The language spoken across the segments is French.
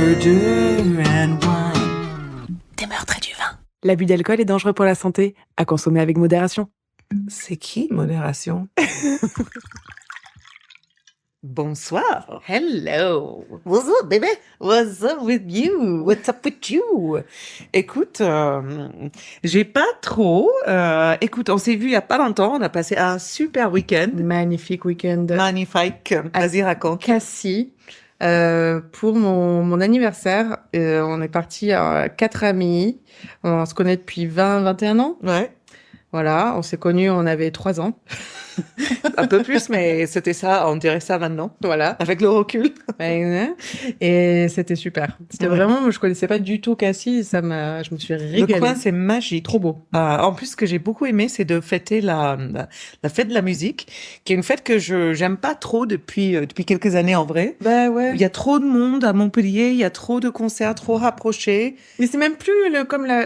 murder and wine. Des meurtres et du vin. L'abus d'alcool est dangereux pour la santé, à consommer avec modération. C'est qui, modération? Bonsoir. Hello. What's up, baby? What's up with you? What's up with you? Écoute, j'ai pas trop... écoute, on s'est vu il y a pas longtemps, on a passé un super week-end. Magnifique week-end. Magnifique. Vas-y, raconte. Cassis. Pour mon anniversaire, on est partis à 4 amis. On se connaît depuis 20-21 ans. Ouais. Voilà, on s'est connus, on avait 3 ans. Un peu plus, mais c'était ça, on dirait ça maintenant. Voilà. Avec le recul. Et c'était super. C'était vraiment, je connaissais pas du tout Cassis, je me suis régalée. Le coin, c'est magique. Trop beau. En plus, ce que j'ai beaucoup aimé, c'est de fêter la fête de la musique, qui est une fête que j'aime pas trop depuis quelques années en vrai. Bah ouais. Il y a trop de monde à Montpellier, il y a trop de concerts trop rapprochés. Mais c'est même plus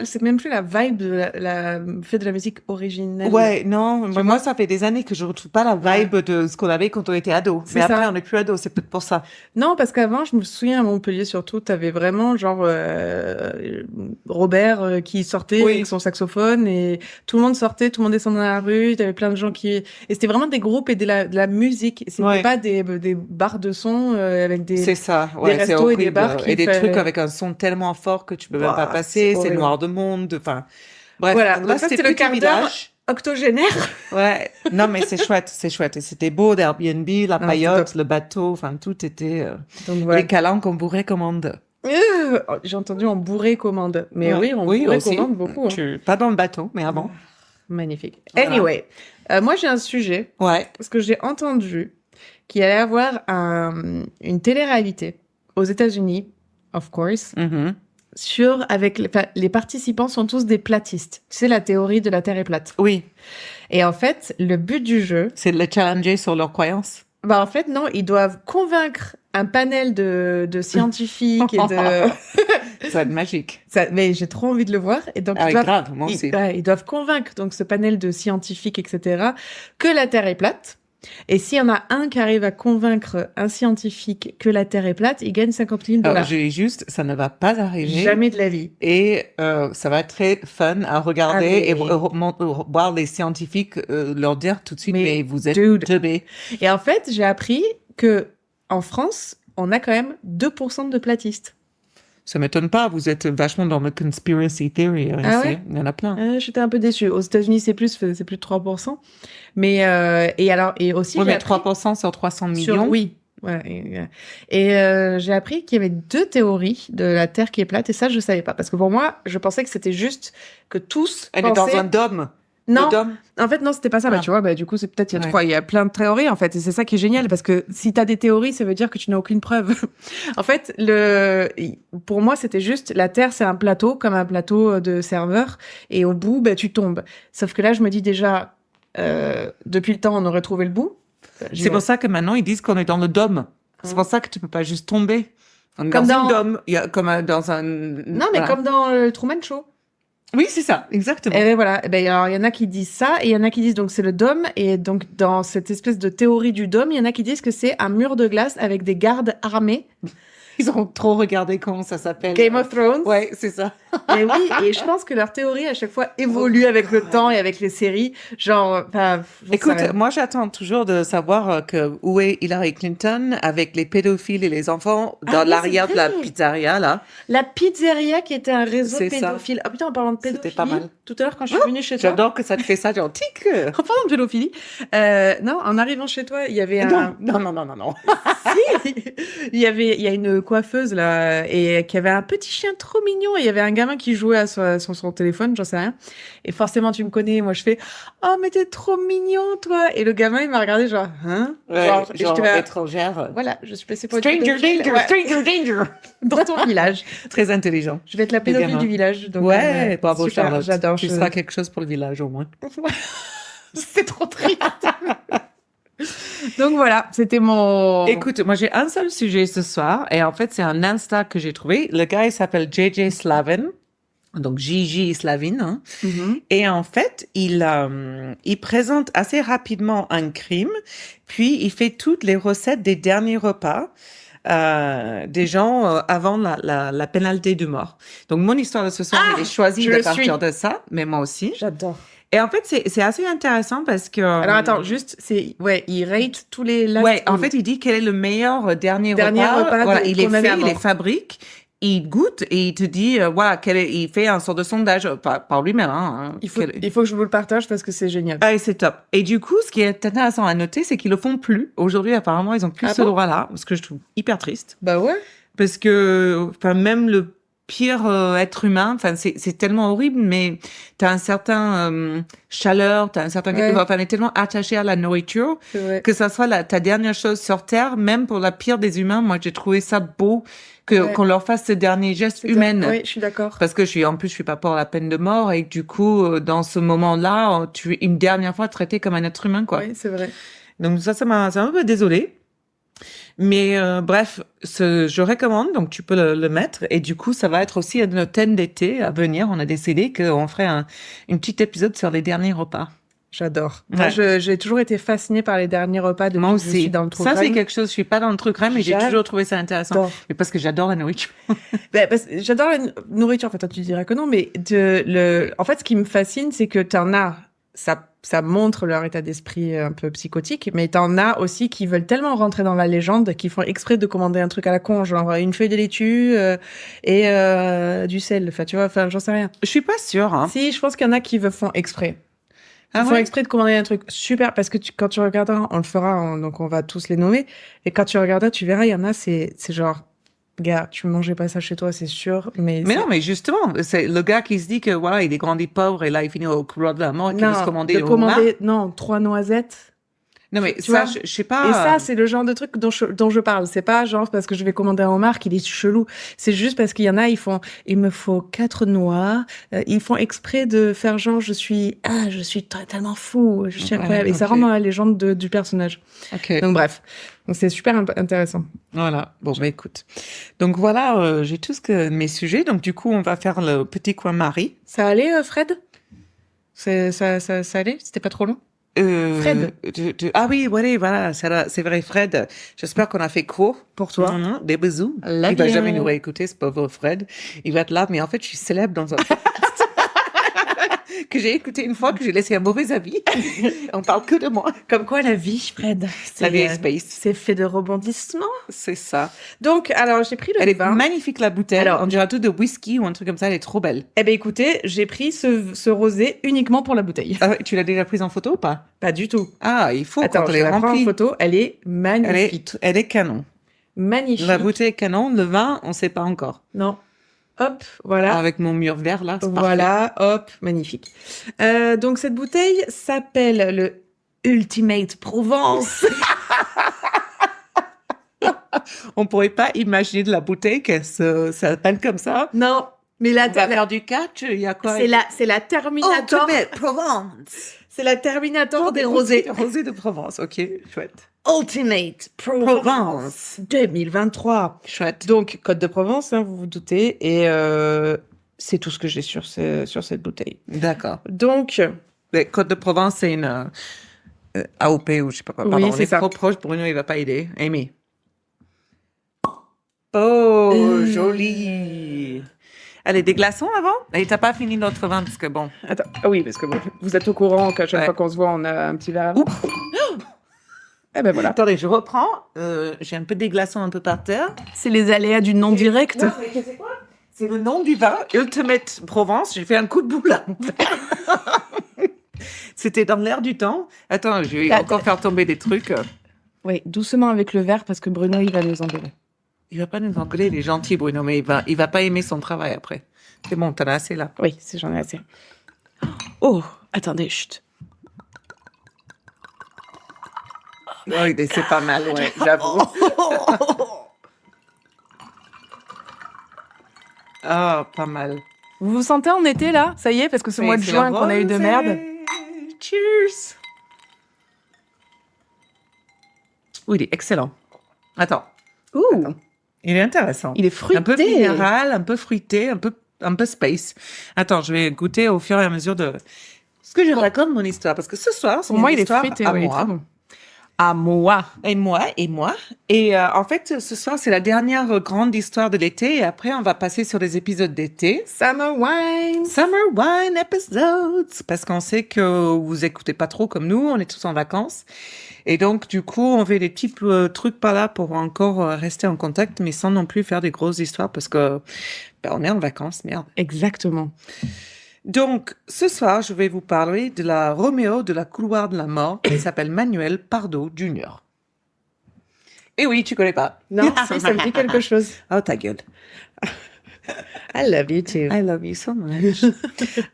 c'est même plus la vibe de la fête de la musique originelle. Ouais, non, moi ça fait des années que je retrouve pas la vibe de ce qu'on avait quand on était ado. Mais après on n'est plus ado, c'est peut-être pour ça. Non, parce qu'avant, je me souviens à Montpellier surtout, t'avais vraiment genre Robert qui sortait avec son saxophone et tout le monde sortait, tout le monde descendait dans la rue, t'avais plein de gens et c'était vraiment des groupes et de la musique. C'était pas des bars de son avec des c'est ça, des restos et des bars et des trucs avec un son tellement fort que tu peux même pas passer, c'est noir de monde, enfin bref. Voilà, là donc c'était le quart d'heure octogénaire. Ouais, non mais c'est chouette. Et c'était beau d'Airbnb, la paillote, le bateau, enfin tout était les calanques qu'on bourrait commande. J'ai entendu en bourré commande, mais oui, on bourrait aussi. commande beaucoup. Pas dans le bateau, mais avant. Magnifique. Voilà. Anyway, moi j'ai un sujet. Ouais. Parce que j'ai entendu qu'il allait y avoir une télé-réalité aux États-Unis, of course. Avec les participants sont tous des platistes. Tu sais, la théorie de la Terre est plate. Oui. Et en fait, le but du jeu... c'est de les challenger sur leurs croyances. Bah en fait, non, ils doivent convaincre un panel de scientifiques et de... Ça va être magique. Mais j'ai trop envie de le voir. Et donc, grave, moi aussi. Ils doivent convaincre donc ce panel de scientifiques, etc., que la Terre est plate. Et s'il y en a un qui arrive à convaincre un scientifique que la Terre est plate, il gagne 50 000 $. Alors, j'ai juste, ça ne va pas arriver. Jamais de la vie. Et ça va être très fun à regarder et voir les scientifiques leur dire tout de suite, mais vous êtes teubés. Et en fait, j'ai appris que en France, on a quand même 2% de platistes. Ça m'étonne pas, vous êtes vachement dans le conspiracy theory. Ouais? Il y en a plein. J'étais un peu déçue. Aux États-Unis, c'est plus de 3%. Mais, et aussi. Oui, mais 3% sur 300 millions. Oui. Ouais, et j'ai appris qu'il y avait 2 théories de la Terre qui est plate, et ça, je savais pas. Parce que pour moi, je pensais que c'était juste que tous. Elle est dans un dôme. Non, en fait, non, c'était pas ça. Bah, tu vois, du coup, c'est peut-être, il y a plein de théories, en fait. Et c'est ça qui est génial, parce que si t'as des théories, ça veut dire que tu n'as aucune preuve. En fait, pour moi, c'était juste, la Terre, c'est un plateau, comme un plateau de serveur, et au bout, tu tombes. Sauf que là, je me dis déjà, depuis le temps, on aurait trouvé le bout. C'est pour ça que maintenant, ils disent qu'on est dans le dôme. C'est pour ça que tu peux pas juste tomber. Comme dans un dôme. Comme dans un... Non, mais comme dans le Truman Show. Oui, c'est ça, exactement. Et voilà. Alors, il y en a qui disent ça, et il y en a qui disent donc c'est le dôme, et donc dans cette espèce de théorie du dôme, il y en a qui disent que c'est un mur de glace avec des gardes armés. Ils ont trop regardé comment ça s'appelle. Game of Thrones. Ouais, c'est ça. Et oui, et je pense que leur théorie à chaque fois évolue avec le temps et avec les séries. Genre, écoute, moi j'attends toujours de savoir où est Hillary Clinton avec les pédophiles et les enfants dans l'arrière de la pizzeria là. La pizzeria qui était un réseau pédophile. Ah putain, en parlant de pédophilie. C'était pas mal. Tout à l'heure quand je suis venue chez toi. J'adore que ça te fait ça, genre tic. En parlant de pédophilie, non, en arrivant chez toi, il y avait Non. Si, il y a une coiffeuse là et qui avait un petit chien trop mignon et il y avait un gamin qui jouait à son téléphone, j'en sais rien. Et forcément tu me connais, moi je fais "Oh mais t'es trop mignon toi." Et le gamin il m'a regardé genre "Hein?" Genre étrangère. Voilà, je suis passée pour Stranger danger. Dans ton village. Très intelligent. Je vais être la pédophile du village. Donc, bravo super, Charlotte. J'adore. Tu feras quelque chose pour le village au moins. C'est trop triste. Donc voilà, c'était mon... Écoute, moi j'ai un seul sujet ce soir et en fait c'est un Insta que j'ai trouvé. Le gars il s'appelle JJ Slavin, donc Gigi Slavin. Hein. Et en fait il présente assez rapidement un crime, puis il fait toutes les recettes des derniers repas. des gens avant la pénalité de mort. Donc, mon histoire de ce soir, j'ai choisi je de le partir suis. de ça, mais moi aussi. J'adore. Et en fait, c'est assez intéressant parce que... Alors attends, juste, il rate tous les last Ouais, en fait, il dit quel est le meilleur dernier repas. Voilà, il les condamné à fait, il les mort. fabrique, il goûte et il te dit, voilà, il fait un sort de sondage par lui-même. Hein, Il faut que je vous le partage parce que c'est génial. Ah, et c'est top. Et du coup, ce qui est intéressant à noter, c'est qu'ils le font plus. Aujourd'hui, apparemment, ils ont plus ce droit-là, ce que je trouve hyper triste. Bah ouais. Parce que, enfin, même le pire être humain, enfin, c'est tellement horrible, mais t'as un certain chaleur, t'as un certain, enfin, on est tellement attaché à la nourriture que ça soit ta dernière chose sur Terre, même pour la pire des humains. Moi, j'ai trouvé ça beau qu'on leur fasse ce dernier geste humain. Oui, je suis d'accord. Parce que je suis pas pour la peine de mort et du coup, dans ce moment-là, tu es une dernière fois traité comme un être humain, quoi. Oui, c'est vrai. Donc ça m'a un peu désolée. Mais bref, je recommande, donc tu peux le mettre. Et du coup, ça va être aussi notre thème d'été à venir. On a décidé qu'on ferait une petite épisode sur les derniers repas. J'adore. Ouais. Moi, j'ai toujours été fascinée par les derniers repas depuis Moi que aussi. je suis dans le true crime. Ça, c'est quelque chose, je suis pas dans le true crime, mais j'ai toujours trouvé ça intéressant. Mais parce que j'adore la nourriture. J'adore la nourriture. En fait, toi, tu dirais que non, mais en fait, ce qui me fascine, c'est que t'en as, ça montre leur état d'esprit un peu psychotique, mais t'en as aussi qui veulent tellement rentrer dans la légende qu'ils font exprès de commander un truc à la con, genre une feuille de laitue et du sel. Enfin, tu vois, enfin, j'en sais rien. Je suis pas sûre. Hein. Si, je pense qu'il y en a qui font exprès. Ah Ils font exprès de commander un truc super, parce que quand tu regarderas, on le fera, donc on va tous les nommer, et quand tu regarderas, tu verras, il y en a, c'est genre, gars, tu mangeais pas ça chez toi, c'est sûr, mais non, mais justement, c'est le gars qui se dit que voilà, il est grandi pauvre et là, il finit au couloir de la mort et qu'il veut se commander au homard. Non, 3 noisettes. Non, mais tu ça, vois, je sais pas. Et ça, c'est le genre de truc dont je parle. C'est pas genre parce que je vais commander un homard qu'il est chelou. C'est juste parce qu'il y en a, il me faut 4 noix. Ils font exprès de faire genre, je suis totalement fou. Je suis incroyable. Et ça rend dans la légende du personnage. Okay. Donc, bref. Donc, c'est super intéressant. Voilà. Bon, bah, écoute. Donc, voilà, j'ai tous mes sujets. Donc, du coup, on va faire le petit coin Marie. Ça allait, Fred? Ça allait? C'était pas trop long? Fred. Ah oui, voilà, c'est vrai, Fred. J'espère qu'on a fait court. Pour toi. Des bisous. Il va jamais nous réécouter, ce pauvre Fred. Il va être là, mais en fait, je suis célèbre dans un podcast que j'ai écouté une fois, que j'ai laissé un mauvais avis. On parle que de moi. Comme quoi, la vie, Fred. La vie est space. C'est fait de rebondissements. C'est ça. Donc, alors, j'ai pris le Elle vin. est magnifique, la bouteille. Alors, on dirait tout de whisky ou un truc comme ça. Elle est trop belle. Eh ben, écoutez, j'ai pris ce rosé uniquement pour la bouteille. Ah, tu l'as déjà prise en photo ou pas? Pas du tout. Ah, il faut. Attends, quand je la prends en photo. Elle est magnifique. Elle est canon. Magnifique. La bouteille est canon. Le vin, on sait pas encore. Non. Hop, voilà. Avec mon mur vert, là, c'est voilà, hop, magnifique. Donc, cette bouteille s'appelle le Ultimate Provence. On pourrait pas imaginer de la bouteille qu'elle s'appelle comme ça. Non, mais là, on va faire du catch, il y a quoi? C'est la Terminator. Ultimate Provence. C'est la Terminator des rosés. Rosés de Provence, ok, chouette. Ultimate Provence 2023. Chouette. Donc, Côte de Provence, hein, vous vous doutez, et c'est tout ce que j'ai sur cette bouteille. D'accord. Donc... Côte de Provence, c'est une AOP ou je sais pas quoi. Oui, pardon, c'est ça. Trop proche, Bruno, il va pas aider. Amy. Oh, joli. Allez, des glaçons avant? Et t'as pas fini notre vin parce que bon. Attends, ah oui, parce que bon, vous êtes au courant qu'à chaque fois qu'on se voit, on a un petit verre avant. Eh ben voilà. Attendez, je reprends. J'ai un peu des glaçons un peu par terre. C'est les aléas du non direct. Non, mais c'est quoi? C'est le nom du vin, Ultimate Provence. J'ai fait un coup de boule là. C'était dans l'air du temps. Attends, je vais encore faire tomber des trucs. Oui, doucement avec le verre parce que Bruno, il va nous engueuler. Il va pas nous engueuler, il est gentil, Bruno, mais il va pas aimer son travail après. C'est bon, t'en as assez là. Oui, j'en ai assez. Oh, attendez, chut. Oh, c'est pas mal, ouais, j'avoue. Ah, pas mal. Vous vous sentez en été, là? Ça y est, parce que ce mois de juin qu'on a eu de merde. Cheers! Oui, il est excellent. Attends. Ouh! Attends. Il est intéressant. Il est fruité. Un peu minéral, un peu fruité, un peu space. Attends, je vais goûter au fur et à mesure de ce que je raconte mon histoire. Parce que ce soir, c'est pour moi, une il est histoire fruité. à Oui, moi. bon. À moi. Et moi. Et en fait, ce soir, c'est la dernière grande histoire de l'été. Et après, on va passer sur les épisodes d'été. Summer wine. Summer wine episodes. Parce qu'on sait que vous écoutez pas trop comme nous. On est tous en vacances. Et donc, du coup, on fait des petits trucs par là pour encore rester en contact, mais sans non plus faire des grosses histoires parce que on est en vacances, merde. Exactement. Donc, ce soir, je vais vous parler de la Roméo de la couloir de la mort qui s'appelle Manuel Pardo Jr. Et oui, tu connais pas. Non, si, ça me dit quelque chose. Oh, ta gueule. I love you too. I love you so much.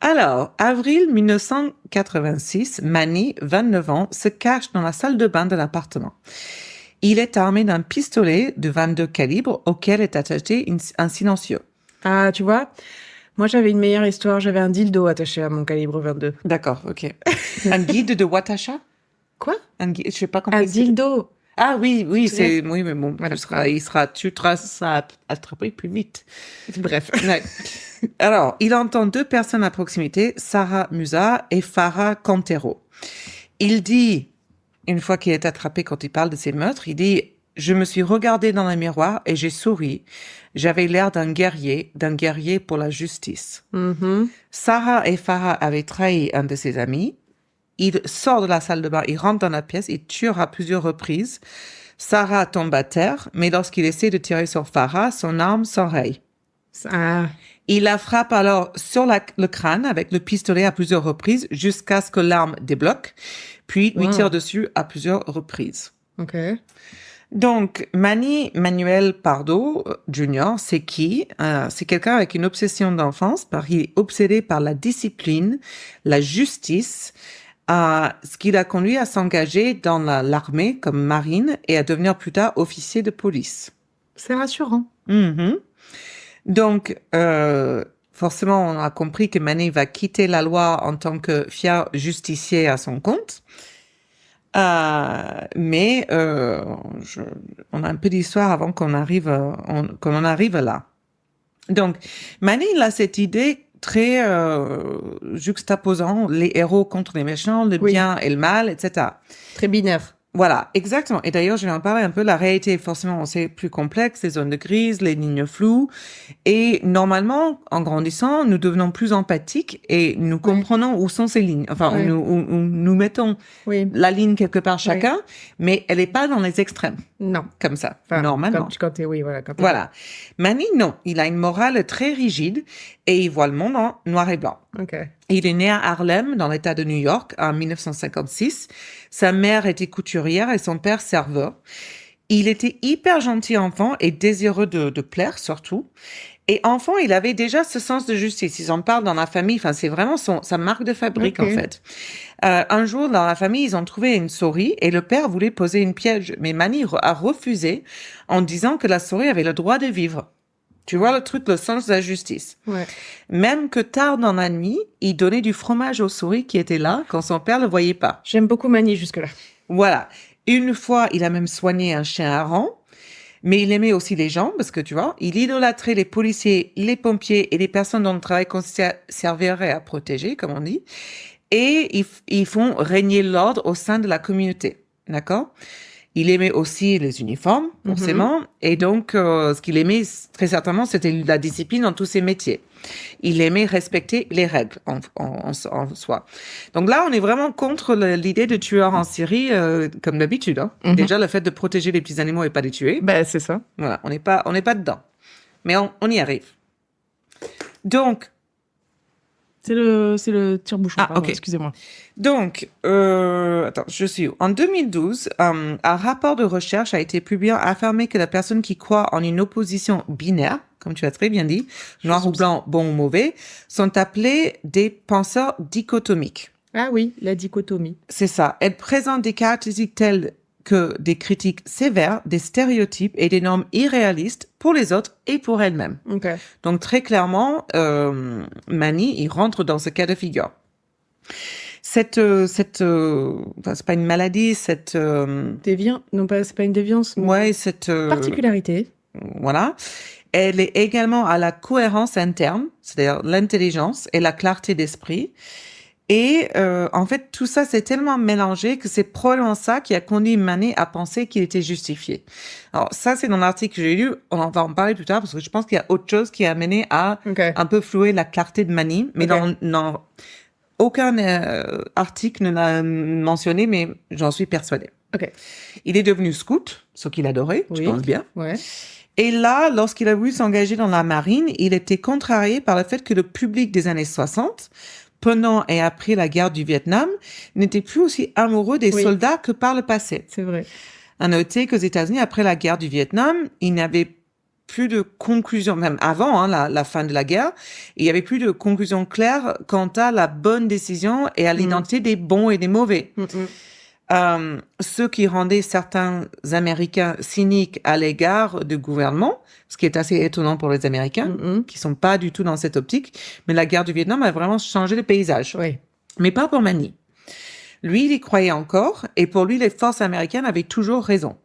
Alors, avril 1986, Manny, 29 ans, se cache dans la salle de bain de l'appartement. Il est armé d'un pistolet de 22 calibre auquel est attaché un silencieux. Ah, tu vois, moi j'avais une meilleure histoire. J'avais un dildo attaché à mon calibre 22. D'accord, ok. Un guide de Watasha? Quoi? Un guide, je sais pas comment. Un dildo. Ah oui, oui, Tu c'est, oui, mais bon, Voilà. tu seras attrapé plus vite. Bref. Ouais. Alors, il entend deux personnes à proximité, Sarah Musa et Farah Cantero. Il dit, une fois qu'il est attrapé quand il parle de ses meurtres, il dit, je me suis regardé dans le miroir et j'ai souri. J'avais l'air d'un guerrier pour la justice. Mhm. Sarah et Farah avaient trahi un de ses amis. Il sort de la salle de bain, il rentre dans la pièce, il tue à plusieurs reprises. Sarah tombe à terre, mais lorsqu'il essaie de tirer sur Farah, son arme s'enraye. Ah, Il la frappe alors sur le crâne avec le pistolet à plusieurs reprises jusqu'à ce que l'arme débloque, puis lui tire dessus à plusieurs reprises. ok. Donc, Manuel Pardo Jr., c'est qui? C'est quelqu'un avec une obsession d'enfance, il est obsédé par la discipline, la justice, ce qui l'a conduit à s'engager dans l'armée comme marine et à devenir plus tard officier de police. C'est rassurant. Mhm. Donc, forcément, on a compris que Manny va quitter la loi en tant que fier justicier à son compte. Mais on a un peu d'histoire avant qu'on arrive là. Donc, Manny, il a cette idée très juxtaposant les héros contre les méchants, le bien et le mal, etc. Très binaire. Voilà, exactement. Et d'ailleurs, je vais en parler un peu. La réalité, forcément, c'est plus complexe, les zones de grise, les lignes floues. Et normalement, en grandissant, nous devenons plus empathiques et nous comprenons où sont ces lignes. Enfin, nous mettons la ligne quelque part chacun, mais elle n'est pas dans les extrêmes. Non. Comme ça, Enfin, normalement. Quand t'es, Voilà. Manny, non. Il a une morale très rigide et il voit le monde en noir et blanc. Ok. Il est né à Harlem, dans l'État de New York, en 1956. Sa mère était couturière et son père serveur. Il était hyper gentil enfant et désireux de plaire, surtout. Et enfant, il avait déjà ce sens de justice. Ils en parlent dans la famille. Enfin, c'est vraiment sa marque de fabrique, en fait. Un jour, dans la famille, ils ont trouvé une souris et le père voulait poser une piège. Mais Manny a refusé en disant que la souris avait le droit de vivre. Tu vois le truc, le sens de la justice. Ouais. Même que tard dans la nuit, il donnait du fromage aux souris qui étaient là quand son père le voyait pas. J'aime beaucoup Manny jusque-là. Voilà. Une fois, il a même soigné un chien errant, mais il aimait aussi les gens parce que tu vois, il idolâtrait les policiers, les pompiers et les personnes dont le travail servirait à protéger, comme on dit. Et ils font régner l'ordre au sein de la communauté. D'accord? Il aimait aussi les uniformes, forcément. Et donc, ce qu'il aimait, très certainement, c'était la discipline dans tous ses métiers. Il aimait respecter les règles en soi. Donc là, on est vraiment contre l'idée de tueur en série, comme d'habitude. Hein. Déjà, le fait de protéger les petits animaux et pas les tuer. Ben, c'est ça. Voilà, on n'est pas dedans. Mais on y arrive. Donc, c'est le tire-bouchon. Ah, pardon, ok. Excusez-moi. Donc, attends, je suis où? En 2012, un rapport de recherche a été publié affirmant que les personnes qui croient en une opposition binaire, comme tu as très bien dit, noir ou blanc, bon ou mauvais, sont appelées des penseurs dichotomiques. Ah oui, la dichotomie. C'est ça. Elles présentent des caractéristiques telles que des critiques sévères, des stéréotypes et des normes irréalistes pour les autres et pour elles-mêmes. Ok. Donc très clairement, Manny, il rentre dans ce cas de figure. C'est pas une maladie, Non, c'est pas une déviance. ouais, Particularité. Voilà. Elle est également à la cohérence interne, c'est-à-dire l'intelligence et la clarté d'esprit. Et en fait, tout ça s'est tellement mélangé que c'est probablement ça qui a conduit Manny à penser qu'il était justifié. Alors ça, c'est dans l'article que j'ai lu. On va en parler plus tard parce que je pense qu'il y a autre chose qui a mené à un peu flouer la clarté de Manny. Mais dans aucun article ne l'a mentionné, mais j'en suis persuadée. Il est devenu scout, ce qu'il adorait, je pense bien. Ouais. Et là, lorsqu'il a voulu s'engager dans la marine, il était contrarié par le fait que le public des années 60, pendant et après la guerre du Vietnam, n'était plus aussi amoureux des soldats que par le passé. C'est vrai. À noter qu'aux États-Unis, après la guerre du Vietnam, il n'y avait plus de conclusion, même avant la fin de la guerre, il n'y avait plus de conclusion claire quant à la bonne décision et à l'identité des bons et des mauvais. Ce qui rendait certains Américains cyniques à l'égard du gouvernement, ce qui est assez étonnant pour les Américains, qui sont pas du tout dans cette optique. Mais la guerre du Vietnam a vraiment changé le paysage. Oui. Mais pas pour Manny. Lui, il y croyait encore, et pour lui, les forces américaines avaient toujours raison.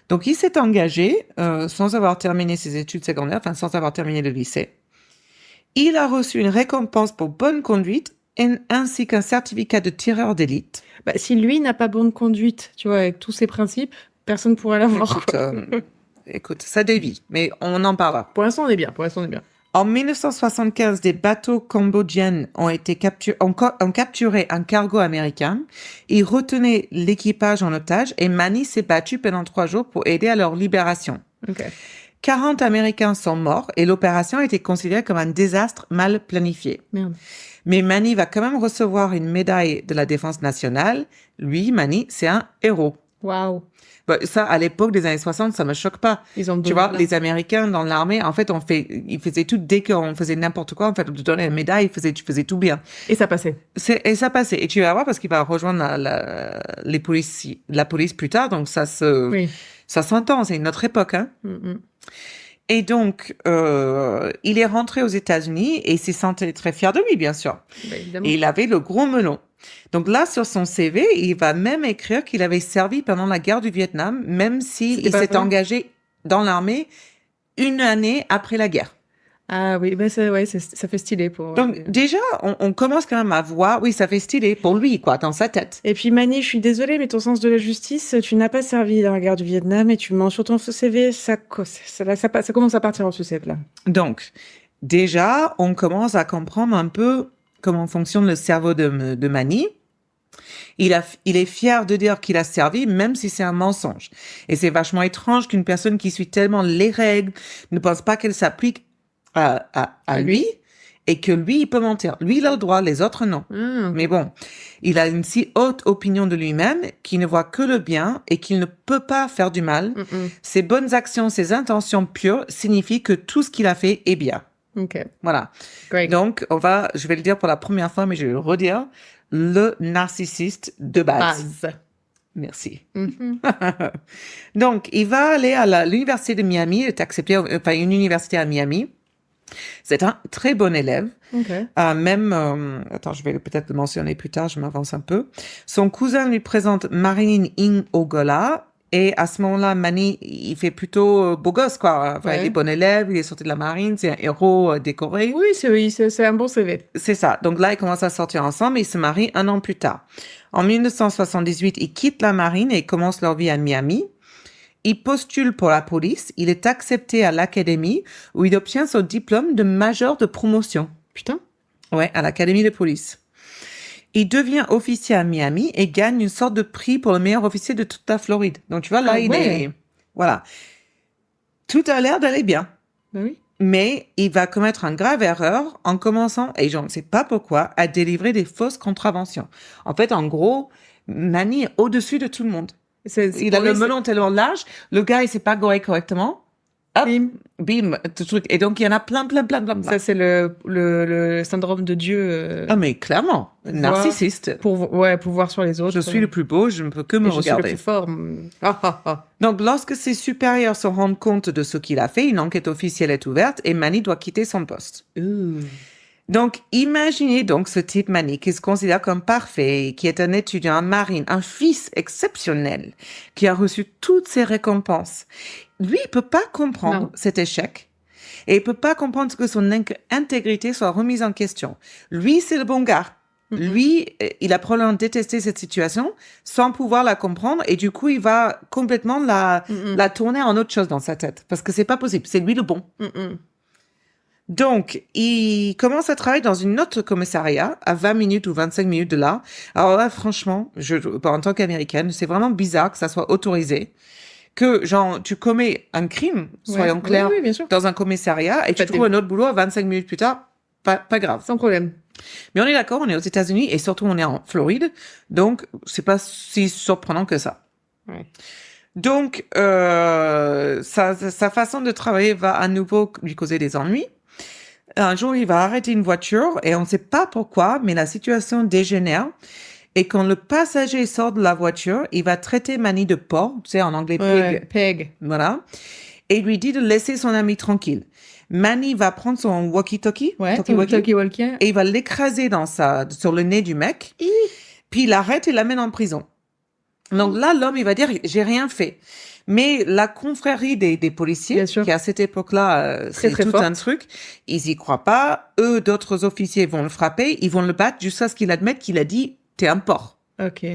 Donc, il s'est engagé sans avoir terminé ses études secondaires, enfin sans avoir terminé le lycée. Il a reçu une récompense pour bonne conduite ainsi qu'un certificat de tireur d'élite. Bah, si lui n'a pas bonne conduite, tu vois, avec tous ses principes, personne ne pourra l'avoir. Écoute, ça dévie, mais on en parlera. Pour l'instant, on est bien. En 1975, des bateaux cambodgiens ont capturé un cargo américain. Ils retenaient l'équipage en otage et Manny s'est battu pendant 3 jours pour aider à leur libération. 40 Américains sont morts et l'opération a été considérée comme un désastre mal planifié. Merde. Mais Manny va quand même recevoir une médaille de la défense nationale. Lui, Manny, c'est un héros. Waouh. Bah, ça, à l'époque des années 60, ça me choque pas. Tu vois, les Américains dans l'armée, en fait, ils faisaient tout, dès qu'on faisait n'importe quoi, en fait, on te donnait une médaille, tu faisais tout bien. Et ça passait. Et ça passait. Et tu vas voir parce qu'il va rejoindre la police plus tard, donc ça s'entend, c'est une autre époque, hein. Et donc, il est rentré aux États-Unis et il s'est senti très fier de lui, bien sûr. Et il avait le gros melon. Donc là, sur son CV, il va même écrire qu'il avait servi pendant la guerre du Vietnam, même s'il s'est engagé dans l'armée 1 année après la guerre. Ah oui, ben ça fait stylé pour... Donc déjà, on commence quand même à voir, oui, ça fait stylé pour lui, quoi, dans sa tête. Et puis Manny, je suis désolée, mais ton sens de la justice, tu n'as pas servi dans la guerre du Vietnam et tu mens sur ton CV, ça commence à partir en sucette, là. Donc, déjà, on commence à comprendre un peu comment fonctionne le cerveau de Manny. Il est fier de dire qu'il a servi, même si c'est un mensonge. Et c'est vachement étrange qu'une personne qui suit tellement les règles ne pense pas qu'elles s'appliquent à lui et que lui, il peut mentir. Lui, il a le droit, les autres, non. Mais bon, il a une si haute opinion de lui-même qu'il ne voit que le bien et qu'il ne peut pas faire du mal. Ses bonnes actions, ses intentions pures signifient que tout ce qu'il a fait est bien. Voilà. Great. Donc, je vais le dire pour la première fois, mais je vais le redire, le narcissiste de base. Merci. Donc, il va aller à l'université de Miami, il est accepté, enfin, une université à Miami. C'est un très bon élève. Attends, je vais peut-être le mentionner plus tard, je m'avance un peu. Son cousin lui présente Marilyn Ing Ogola. Et à ce moment-là, Manny, il fait plutôt beau gosse, quoi. Enfin, il est bon élève, il est sorti de la marine, c'est un héros décoré. Oui, c'est un bon CV. C'est ça. Donc là, ils commencent à sortir ensemble et ils se marient 1 an plus tard. En 1978, ils quittent la marine et commencent leur vie à Miami. Il postule pour la police. Il est accepté à l'académie où il obtient son diplôme de major de promotion. Putain. Ouais, à l'académie de police. Il devient officier à Miami et gagne une sorte de prix pour le meilleur officier de toute la Floride. Donc, tu vois, là, voilà. Tout a l'air d'aller bien. Oui. Mais il va commettre une grave erreur en commençant, et je ne sais pas pourquoi, à délivrer des fausses contraventions. En fait, en gros, Manny est au-dessus de tout le monde. Il a le melon tellement large, le gars, il sait pas goré correctement. Hop, bim, tout truc. Et donc, il y en a plein. Ça, c'est le syndrome de Dieu. Ah, mais clairement, narcissiste. Pour voir sur les autres. Je suis le plus beau, je ne peux que me regarder. Je suis le plus fort. Donc, lorsque ses supérieurs se rendent compte de ce qu'il a fait, une enquête officielle est ouverte et Manny doit quitter son poste. Donc, imaginez donc ce type Manny qui se considère comme parfait, qui est un étudiant en marine, un fils exceptionnel, qui a reçu toutes ses récompenses. Lui, il peut pas comprendre cet échec et il peut pas comprendre que son intégrité soit remise en question. Lui, c'est le bon gars. Lui, il a probablement détesté cette situation sans pouvoir la comprendre et du coup, il va complètement la tourner en autre chose dans sa tête parce que c'est pas possible. C'est lui le bon. Donc, il commence à travailler dans une autre commissariat à 20 minutes ou 25 minutes de là. Alors là, franchement, en tant qu'Américaine, c'est vraiment bizarre que ça soit autorisé. Que, genre, tu commets un crime, soyons clairs, bien sûr. dans un commissariat et tu trouves un autre boulot 25 minutes plus tard, pas grave. Sans problème. Mais on est d'accord, on est aux États-Unis et surtout on est en Floride, donc c'est pas si surprenant que ça. Ouais. Donc, sa façon de travailler va à nouveau lui causer des ennuis. Un jour, il va arrêter une voiture et on ne sait pas pourquoi, mais la situation dégénère. Et quand le passager sort de la voiture, il va traiter Manny de porc, tu sais, en anglais, pig. Voilà. Et il lui dit de laisser son ami tranquille. Manny va prendre son walkie-talkie, talkie-walkie, et il va l'écraser sur le nez du mec. Puis il l'arrête et l'amène en prison. Donc là, l'homme, il va dire, j'ai rien fait. Mais la confrérie des policiers, qui à cette époque-là, c'est tout un truc, ils y croient pas. Eux, d'autres officiers vont le frapper, ils vont le battre jusqu'à ce qu'il admette qu'il a dit, t'es un porc. Ok.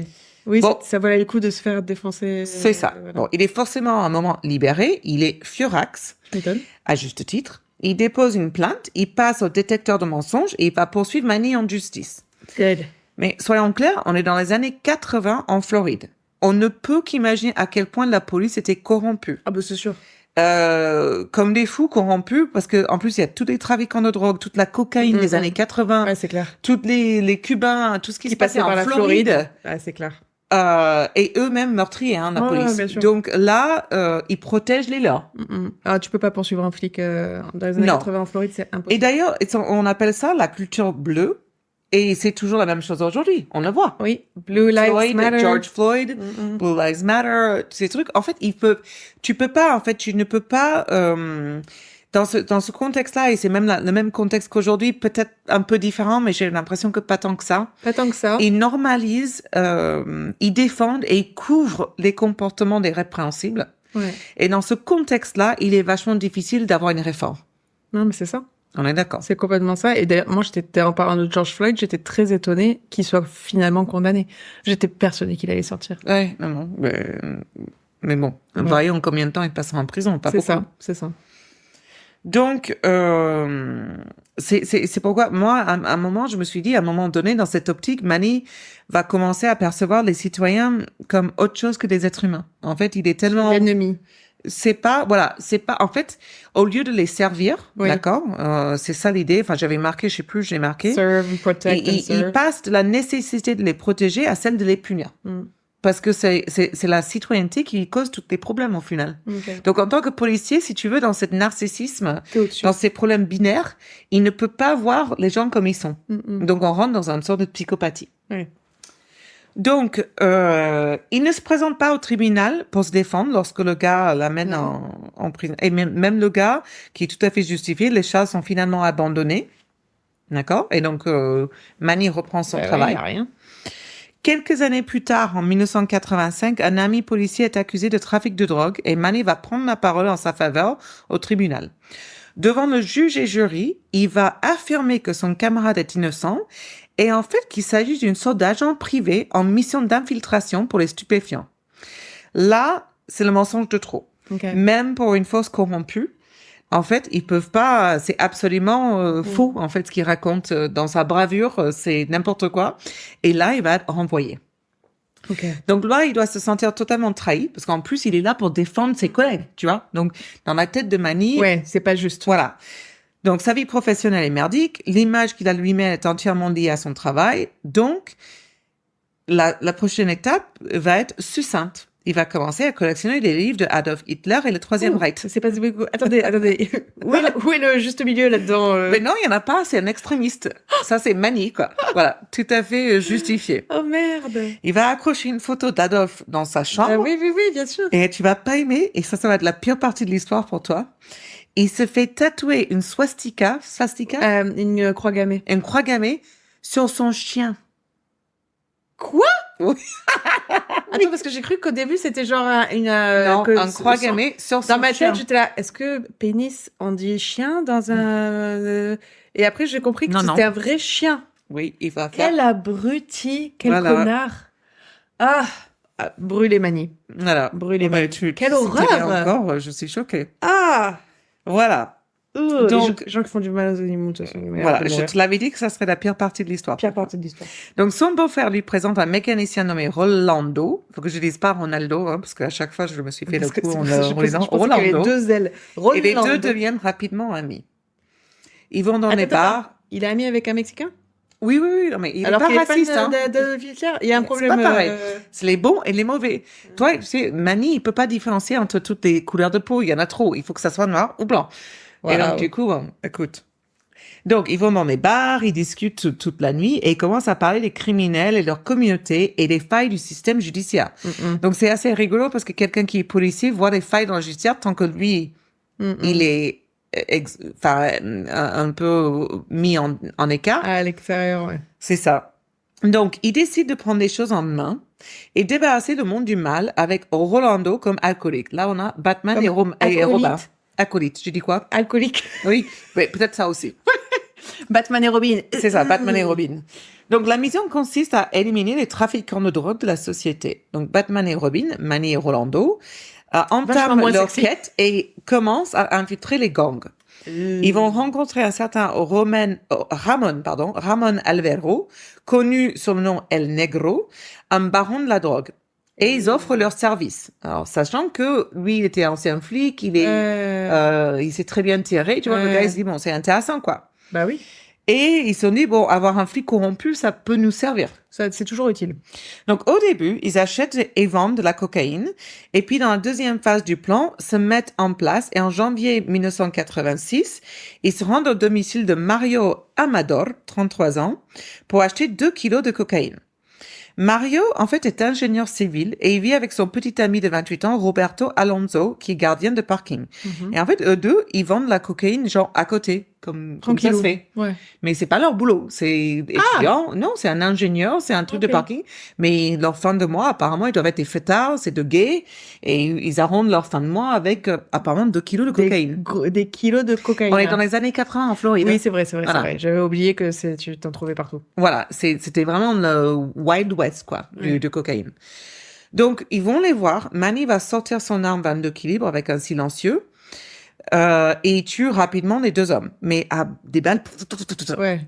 Oui, bon, ça valait le coup de se faire défoncer. C'est ça. Voilà. Bon, il est forcément à un moment libéré, il est furax, à juste titre. Il dépose une plainte, il passe au détecteur de mensonges et il va poursuivre Manny en justice. Good. Mais soyons clairs, on est dans les années 80 en Floride. On ne peut qu'imaginer à quel point la police était corrompue. Ah, bah, c'est sûr. Comme des fous corrompus, parce que en plus, il y a tous les trafiquants de drogue, toute la cocaïne des années 80. Ouais, c'est clair. Tous les Cubains, tout ce qui se passait en Floride. Ouais, c'est clair. Et eux-mêmes meurtriers, la police. Bien sûr. Donc là, ils protègent les leurs. Ah, tu peux pas poursuivre un flic dans les années 80 en Floride, c'est impossible. Et d'ailleurs, on appelle ça la culture bleue. Et c'est toujours la même chose aujourd'hui. On le voit. Oui. Blue Lives Matter. George Floyd, Blue Lives Matter, tous ces trucs. En fait, tu ne peux pas, dans ce contexte-là, et c'est même le même contexte qu'aujourd'hui, peut-être un peu différent, mais j'ai l'impression que pas tant que ça. Pas tant que ça. Ils normalisent, ils défendent et ils couvrent les comportements des répréhensibles. Ouais. Et dans ce contexte-là, il est vachement difficile d'avoir une réforme. Non, mais c'est ça. On est d'accord. C'est complètement ça. Et d'ailleurs, moi, en parlant de George Floyd, j'étais très étonnée qu'il soit finalement condamné. J'étais persuadée qu'il allait sortir. Ouais, non. Mais bon, voyons combien de temps il passera en prison. Pas beaucoup. C'est ça. Donc, c'est pourquoi, moi, à un moment, je me suis dit, à un moment donné, dans cette optique, Manny va commencer à percevoir les citoyens comme autre chose que des êtres humains. En fait, il est tellement... L'ennemi. En fait, au lieu de les servir, d'accord, c'est ça l'idée. Enfin, j'avais marqué, je sais plus, j'ai marqué. Serve, protect, and serve. Il passe de la nécessité de les protéger à celle de les punir. Parce que c'est la citoyenneté qui cause tous les problèmes, au final. Okay. Donc, en tant que policier, si tu veux, dans ce narcissisme, dans ces problèmes binaires, il ne peut pas voir les gens comme ils sont. Donc, on rentre dans une sorte de psychopathie. Oui. Donc, il ne se présente pas au tribunal pour se défendre lorsque le gars l'amène en prison. Et même le gars, qui est tout à fait justifié, les charges sont finalement abandonnées. D'accord? Et donc, Manny reprend son travail. Il n'y a rien. Quelques années plus tard, en 1985, un ami policier est accusé de trafic de drogue et Manny va prendre la parole en sa faveur au tribunal. Devant le juge et jury, il va affirmer que son camarade est innocent et en fait qu'il s'agit d'une sorte d'agent privé en mission d'infiltration pour les stupéfiants. Là, c'est le mensonge de trop. Okay. Même pour une force corrompue, en fait, ils peuvent pas, c'est absolument faux, en fait, ce qu'il raconte dans sa bravure, c'est n'importe quoi. Et là, il va être renvoyé. Okay. Donc là, il doit se sentir totalement trahi, parce qu'en plus, il est là pour défendre ses collègues, tu vois. Donc, dans la tête de Manny... Ouais, c'est pas juste. Voilà. Donc, sa vie professionnelle est merdique. L'image qu'il a de lui-même est entièrement liée à son travail. Donc, la prochaine étape va être succincte. Il va commencer à collectionner les livres de Adolf Hitler et le Troisième Reich. C'est pas... Attendez. Où est le juste milieu là-dedans Mais non, il y en a pas. C'est un extrémiste. Ça, c'est Manny, quoi. Voilà. Tout à fait justifié. Oh merde. Il va accrocher une photo d'Adolf dans sa chambre. Oui, bien sûr. Et tu vas pas aimer. Et ça va être la pire partie de l'histoire pour toi. Il se fait tatouer une swastika, une croix gammée. Une croix gammée sur son chien. Quoi? Oui. Attends, parce que j'ai cru qu'au début, c'était genre non, une croix gammée sur son chien. Dans ma tête, j'étais là, est-ce que pénis, on dit chien dans un... Et après, j'ai compris que c'était un vrai chien. Oui, il va faire... Quel abruti, quel Voilà. connard. Ah, brûler Mani. Voilà. Brûler Mais Mani. Quelle si tu l'es horreur. encore, je suis choquée. Ah. Voilà. Les Donc- gens qui font du mal aux animaux, de toute façon. Voilà, je te l'avais dit que ça serait la pire partie de l'histoire. Pire partie de l'histoire. Donc, son beau-frère lui présente un mécanicien nommé Rolando. Faut que je dise pas Ronaldo, hein, parce qu'à chaque fois, je me suis fait le coup en disant Je pensais qu'il y avait Rolando. deux ailes. Et les deux Rolando. deviennent rapidement amis. Ils vont dans les Attends, bars. Il est ami avec un Mexicain? Oui, oui, oui, non, mais il Alors est qu'il pas est fan raciste, hein. de Hitler. Il y a un C'est problème. pas pareil. C'est les bons et les mauvais. Toi, tu sais, Manny, il peut pas différencier entre toutes les couleurs de peau. Il y en a trop. Il faut que ça soit noir ou blanc. Et donc, Wow. du coup, bon, écoute. Donc, ils vont dans les bars, ils discutent toute la nuit et ils commencent à parler des criminels et leur communauté et des failles du système judiciaire. Donc, c'est assez rigolo parce que quelqu'un qui est policier voit des failles dans le judiciaire tant que lui, il est un peu mis en écart. À l'extérieur, ouais. C'est ça. Donc, il décide de prendre les choses en main et débarrasser le monde du mal avec Rolando comme alcoolique. Là, on a Batman Comme et Robin. acolyte. Acolyte, je dis quoi? Alcoolique. Oui, mais peut-être ça aussi. Batman et Robin. C'est ça, Batman et Robin. Donc, la mission consiste à éliminer les trafiquants de drogue de la société. Donc, Batman et Robin, Manny et Rolando, Vachement entament moins leur sexy. quête et commencent à infiltrer les gangs. Ils vont rencontrer un certain Ramon Alvaro, connu sous le nom El Negro, un baron de la drogue. Et ils offrent leurs services. Alors, sachant que lui, il était ancien flic, il s'est très bien tiré, tu vois, le gars, il se dit, bon, c'est intéressant, quoi. Bah oui. Et ils se sont dit, bon, avoir un flic corrompu, ça peut nous servir. Ça, c'est toujours utile. Donc, au début, ils achètent et vendent de la cocaïne. Et puis, dans la deuxième phase du plan, se mettent en place. Et en janvier 1986, ils se rendent au domicile de Mario Amador, 33 ans, pour acheter 2 kilos de cocaïne. Mario, en fait, est ingénieur civil et il vit avec son petit ami de 28 ans, Roberto Alonso, qui est gardien de parking. Et en fait, eux deux, ils vendent la cocaïne, genre, à côté, comme ça Tranquillou. se fait. Ouais. Mais c'est pas leur boulot. C'est étudiant. Non, c'est un ingénieur, c'est un truc de Ok. parking. Mais leur fin de mois, apparemment, ils doivent être des fêtards, c'est de gays. Et ils arrondent leur fin de mois avec, apparemment, 2 kilos de cocaïne. Des kilos de cocaïne. On est dans les années 80 en Floride. Oui, c'est vrai, c'est vrai, Voilà. c'est vrai. J'avais oublié que tu t'en trouvais partout. Voilà, c'était vraiment le Wild West, quoi, de cocaïne. Donc, ils vont les voir. Manny va sortir son arme 22 calibre avec un silencieux et il tue rapidement les deux hommes, mais à des balles. Ouais.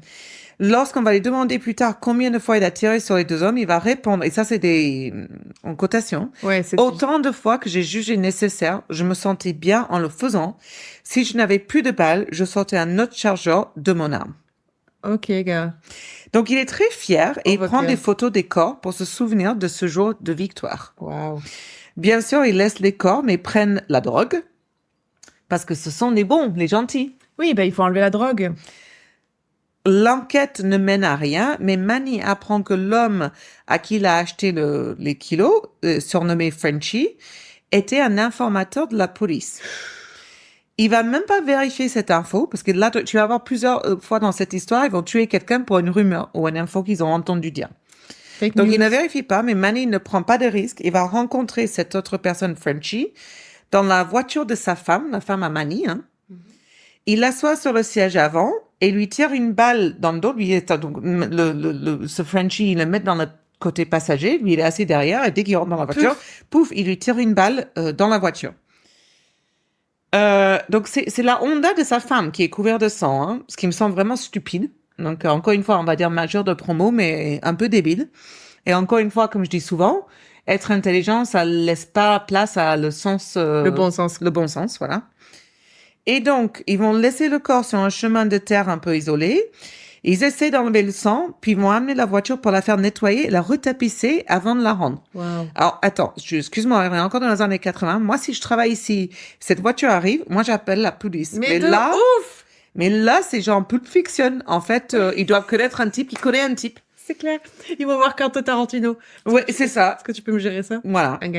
Lorsqu'on va lui demander plus tard combien de fois il a tiré sur les deux hommes, il va répondre, et ça c'est en cotation, Ouais, c'est autant de fois que j'ai jugé nécessaire, je me sentais bien en le faisant. Si je n'avais plus de balles, je sortais un autre chargeur de mon arme. Ok, gars. Donc, il est très fier et il va prend bien. des photos des corps pour se souvenir de ce jour de victoire. Waouh. Bien sûr, il laisse les corps, mais prennent la drogue parce que ce sont les bons, les gentils. Oui, bah, il faut enlever la drogue. L'enquête ne mène à rien, mais Manny apprend que l'homme à qui il a acheté les kilos, surnommé Frenchie, était un informateur de la police. Il va même pas vérifier cette info, parce que là, tu vas avoir plusieurs fois dans cette histoire, ils vont tuer quelqu'un pour une rumeur ou une info qu'ils ont entendu dire. Fake Donc, news. il ne vérifie pas, mais Manny ne prend pas de risque. Il va rencontrer cette autre personne, Frenchie, dans la voiture de sa femme, la femme à Manny. Hein. Il l'assoit sur le siège avant et lui tire une balle dans le dos. Lui, donc, ce Frenchie, il le met dans le côté passager. Lui, il est assis derrière et dès qu'il rentre dans la voiture, pouf, il lui tire une balle dans la voiture. Donc, c'est la Honda de sa femme qui est couverte de sang, hein, ce qui me semble vraiment stupide. Donc, encore une fois, on va dire majeur de promo, mais un peu débile. Et encore une fois, comme je dis souvent, être intelligent, ça laisse pas place à le sens... Le bon sens. Le bon sens, voilà. Et donc, ils vont laisser le corps sur un chemin de terre un peu isolé. Ils essaient d'enlever le sang, puis ils vont amener la voiture pour la faire nettoyer et la retapisser avant de la rendre. Wow. Alors, attends, excuse-moi, on est encore dans les années 80. Moi, si je travaille ici, cette voiture arrive, moi, j'appelle la police. Mais de là, ouf! mais là, c'est genre Pulp Fiction. En fait, ils doivent connaître un type qui connaît un type. C'est clair. Ils vont voir Quentin Tarantino. Ouais, c'est ça. Est-ce que tu peux me gérer ça? Voilà. Ok.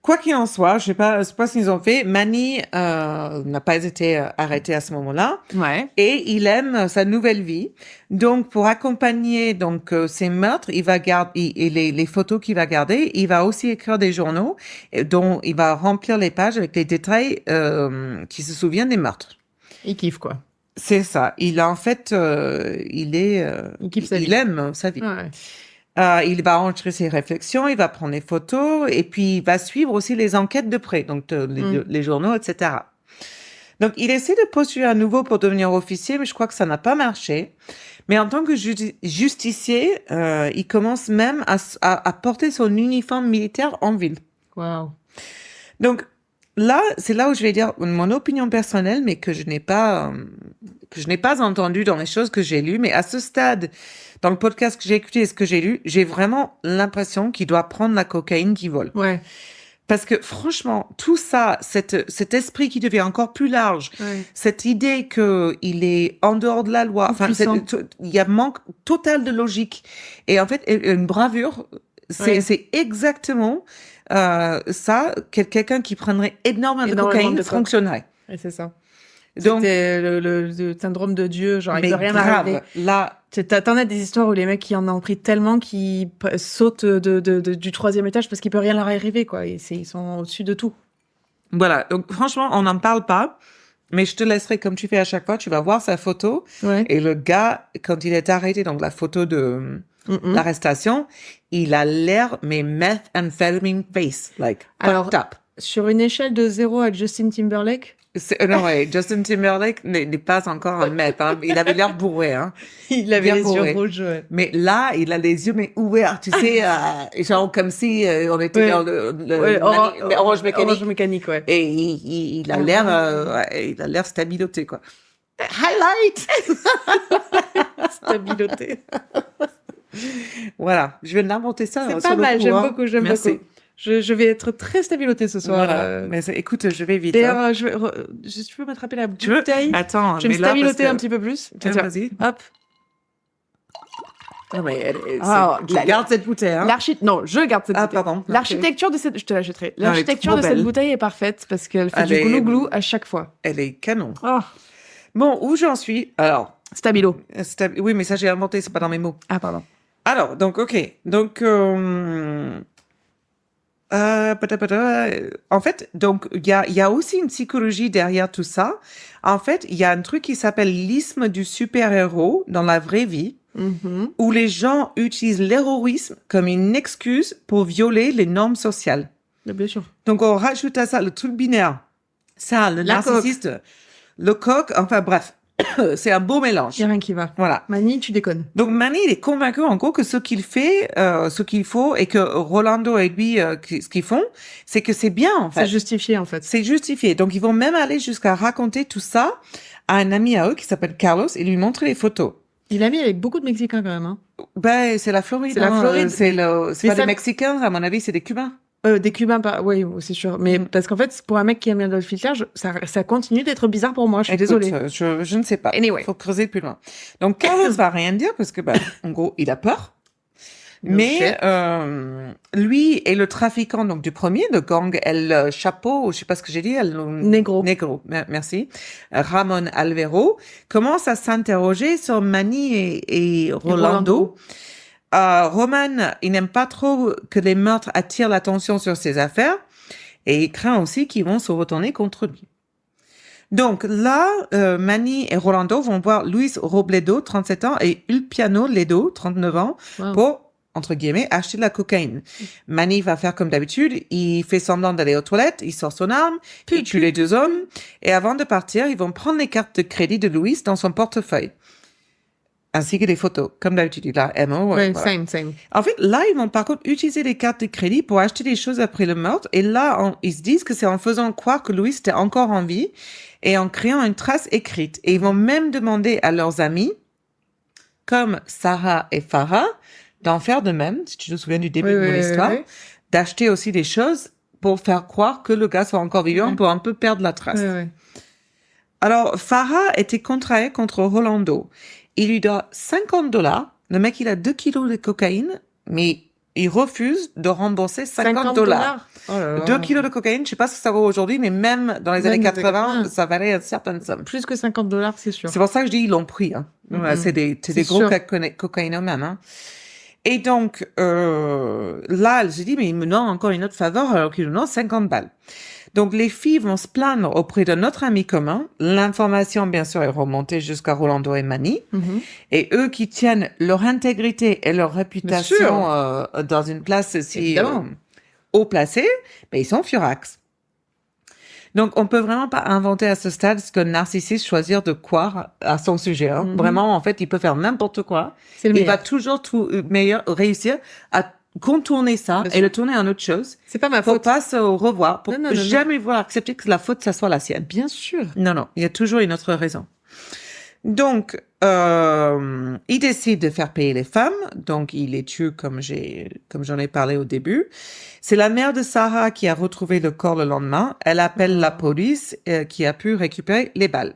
Quoi qu'il en soit, je sais pas ce qu'ils ont fait. Manny n'a pas été arrêté à ce moment-là. Ouais. Et il aime sa nouvelle vie. Donc, pour accompagner ses meurtres, il va garder et les photos qu'il va garder. Il va aussi écrire des journaux dont il va remplir les pages avec les détails qui se souviennent des meurtres. Il kiffe, quoi. C'est ça. Il a en fait, Il kiffe sa vie. il aime sa vie. Ouais. Il va enregistrer ses réflexions, il va prendre des photos et puis il va suivre aussi les enquêtes de près, donc les journaux, etc. Donc il essaie de postuler à nouveau pour devenir officier, mais je crois que ça n'a pas marché. Mais en tant que justicier, il commence même à porter son uniforme militaire en ville. Wow. Donc là, c'est là où je vais dire mon opinion personnelle, mais que je n'ai pas entendu dans les choses que j'ai lues. Mais à ce stade, dans le podcast que j'ai écouté et ce que j'ai lu, j'ai vraiment l'impression qu'il doit prendre la cocaïne qui vole. Ouais. Parce que franchement, tout ça, cet esprit qui devient encore plus large, cette idée que il est en dehors de la loi, enfin, il y a manque total de logique. Et en fait, une bravure, c'est exactement ça, quelqu'un qui prendrait énormément de cocaïne fonctionnerait. Et c'est ça. Donc, c'était le syndrome de Dieu, genre il peut rien arriver. Là, t'en as des histoires où les mecs qui en ont pris tellement qu'ils sautent du 3e étage parce qu'il peut rien leur arriver, quoi. Ils sont au-dessus de tout. Voilà. Donc franchement, on n'en parle pas. Mais je te laisserai, comme tu fais à chaque fois, tu vas voir sa photo. Ouais. Et le gars, quand il est arrêté, donc la photo de l'arrestation, il a l'air, mais methamphetamine face, like, alors, up. Sur une échelle de 0 à Justin Timberlake. Non, ouais, Justin Timberlake n'est pas encore un meth, hein. Il avait l'air bourré, hein. Il avait les bourré. yeux rouges, ouais. Mais là, il a les yeux, mais ouverts, tu sais, genre comme si on était dans orange mécanique. Orange mécanique, ouais. Et il a l'air stabiloté, quoi. Highlight! Stabiloté. Voilà. Je viens d'inventer ça. C'est pas mal, j'aime beaucoup. Merci. Je vais être très stabilotée ce soir. Voilà. Mais écoute, je vais vite. D'ailleurs, tu peux m'attraper la bouteille. Attends, je vais me stabiloter un petit peu plus. Tiens, vas-y. Hop. Non, mais tu gardes cette bouteille, hein. Non, je garde cette bouteille. Ah, pardon. L'architecture de cette, je te l'achèterai. L'architecture de cette bouteille est parfaite parce qu'elle fait du glou-glou à chaque fois. Elle est canon. Oh. Bon, où j'en suis? Alors. Stabilo. Oui, mais ça, j'ai inventé, c'est pas dans mes mots. Ah, pardon. Alors, donc, ok. Donc, en fait, donc il y a aussi une psychologie derrière tout ça. En fait, il y a un truc qui s'appelle l'isme du super-héros dans la vraie vie, où les gens utilisent l'héroïsme comme une excuse pour violer les normes sociales. Bien sûr. Donc on rajoute à ça le truc binaire, ça, le narcissiste, le coq, enfin bref. C'est un beau mélange. Il n'y a rien qui va. Voilà. Manny, tu déconnes. Donc Manny, il est convaincu en gros que ce qu'il fait, ce qu'il faut, et que Rolando et lui, ce qu'ils font, c'est que c'est bien en fait. C'est justifié en fait. C'est justifié. Donc ils vont même aller jusqu'à raconter tout ça à un ami à eux qui s'appelle Carlos et lui montrer les photos. Il a mis avec beaucoup de Mexicains quand même. Hein. Ben c'est la Floride. C'est la Floride. C'est pas des Mexicains, à mon avis, c'est des Cubains. Des Cubains, oui, c'est sûr. Mais parce qu'en fait, pour un mec qui aime bien le filtrage, ça continue d'être bizarre pour moi. Je suis désolée. Je ne sais pas. Anyway. Faut creuser plus loin. Donc, Carlos va rien dire parce que, en gros, il a peur. Mais lui et le trafiquant donc du premier, le gang El Chapo, je sais pas ce que j'ai dit, Negro, merci, Ramon Alvero, commence à s'interroger sur Manny et Rolando. Roman, il n'aime pas trop que les meurtres attirent l'attention sur ses affaires et il craint aussi qu'ils vont se retourner contre lui. Donc là, Manny et Rolando vont voir Luis Robledo, 37 ans, et Ulpiano Ledo, 39 ans, pour, entre guillemets, acheter de la cocaïne. Manny va faire comme d'habitude, il fait semblant d'aller aux toilettes, il sort son arme, il tue les deux hommes, et avant de partir, ils vont prendre les cartes de crédit de Luis dans son portefeuille. Ainsi que des photos, comme d'habitude. Il a MO. Oui, voilà. same. En fait, là, ils vont par contre utiliser les cartes de crédit pour acheter des choses après le meurtre. Et là, ils se disent que c'est en faisant croire que Luis était encore en vie et en créant une trace écrite. Et ils vont même demander à leurs amis, comme Sarah et Farah, d'en faire de même, si tu te souviens du début de mon histoire, d'acheter aussi des choses pour faire croire que le gars soit encore vivant pour un peu perdre la trace. Alors, Farah était contrariée contre Rolando. Il lui doit $50. Le mec, il a 2 kilos de cocaïne, mais il refuse de rembourser $50. 2 kilos de cocaïne, je sais pas ce que ça vaut aujourd'hui, mais même dans les années 80, ça valait une certaine somme. Plus que $50, c'est sûr. C'est pour ça que je dis, ils l'ont pris, hein. C'est des gros cocaïnomans, hein. Et donc, là, elle se dit, mais il me donne encore une autre faveur alors qu'il nous donne 50 balles. Donc, les filles vont se plaindre auprès de notre ami commun. L'information, bien sûr, est remontée jusqu'à Rolando et Manny. Et eux qui tiennent leur intégrité et leur réputation dans une place si haut placée, ben, ils sont furax. Donc, on peut vraiment pas inventer à ce stade ce que narcissiste choisir de croire à son sujet. Hein. Vraiment, en fait, il peut faire n'importe quoi. Il va toujours réussir à contourner ça et le tourner en autre chose. C'est pas ma faute. Pour pas se revoir, pour jamais vouloir accepter que la faute, ça soit la sienne. Bien sûr. Non, il y a toujours une autre raison. Donc, il décide de faire payer les femmes. Donc, il les tue comme j'en ai parlé au début. C'est la mère de Sarah qui a retrouvé le corps le lendemain. Elle appelle la police qui a pu récupérer les balles.